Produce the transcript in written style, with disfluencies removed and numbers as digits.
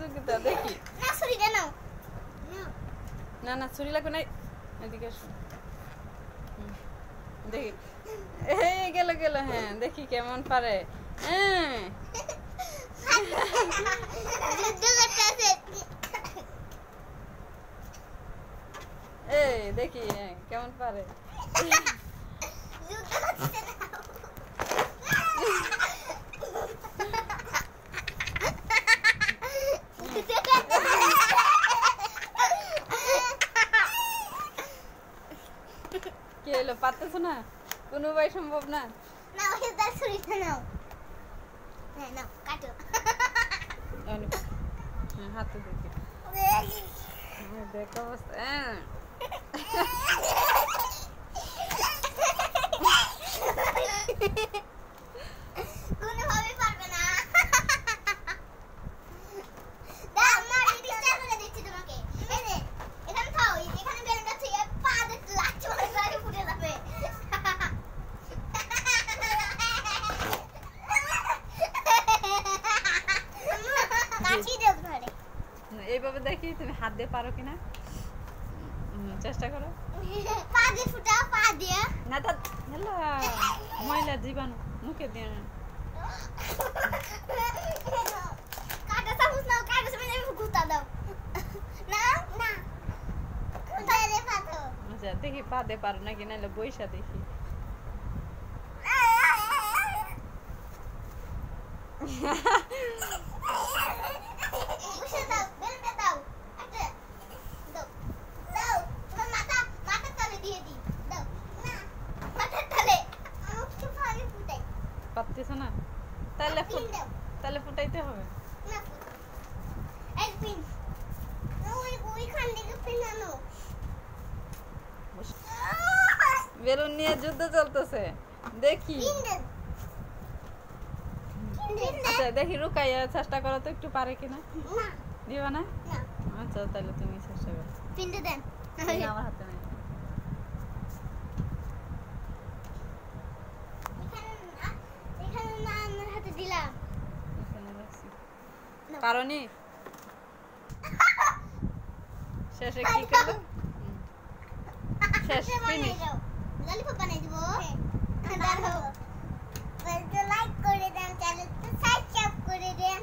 প্রতিযোগিতা দেখি না ছুরিটা নাও না না ছুরি লাগবে না এদিকে আসো দেখি এই গেল গেল হ্যাঁ দেখি কেমন পারে হ্যাঁ এই দেখি হ্যাঁ কেমন পারে কি হলো পারতেছো না কোনো উপায় সম্ভব না না ওই দাও ছুরিটা নাও হ্যাঁ নাও কাটো হ্যাঁ হাতে দেখি দেখো অবস্থা হ্যাঁ কোনোভাবেই পারবে না দাও না ডিস্টার্ব করে দিচ্ছি তোমাকে এই যে এখানে থাও এখানে বেলুনটা থেকে পা দিতে লাগছে মানে গাড়ি ফুটে যাবে কাছি দাও ঘরে এইভাবে দেখি তুমি হাত দিয়ে পারো কিনা চেষ্টা করো পা দিয়ে ফুটাও পা দিয়ে না তো হ্যালো ময়লা জীবাণু মুখে দিয়ে কাটা চামচ নাও কাটা চামচ আমি গুতা দাও না না গুতা দে পাতো আচ্ছা দেখি পা দিয়ে পারো নাকি নাহলে বইসা দেখি বসে দাও বেলটা দাও একটা দাও দাও তোমার মাথা তলে দিয়ে দি দাও না মাথার তলে মুখ তো ভালো ফুটাই পারতেছো না তাহলে ফুটাইতে হবে না এই পিন ওই খান থেকে পিন আনো বেলুন নিয়ে যুদ্ধ চলতেছে দেখি পিন দে আচ্ছা দেখি রুকাইয়া চেষ্টা করো তো একটু পারে কিনা না দিবা না না আচ্ছা তাহলে তুমি চেষ্টা করো পিন দে দেন আমার হাতে নাই এখানে না আমার হাতে দিলাম এখানে রাখছি পারোনি শেষে কি করবে শেষ ফিনিশ ললিপপ বানাই দিব দাঁড়াও লাইক করে দেন চ্যানেলটা সাবস্ক্রাইব করে দেন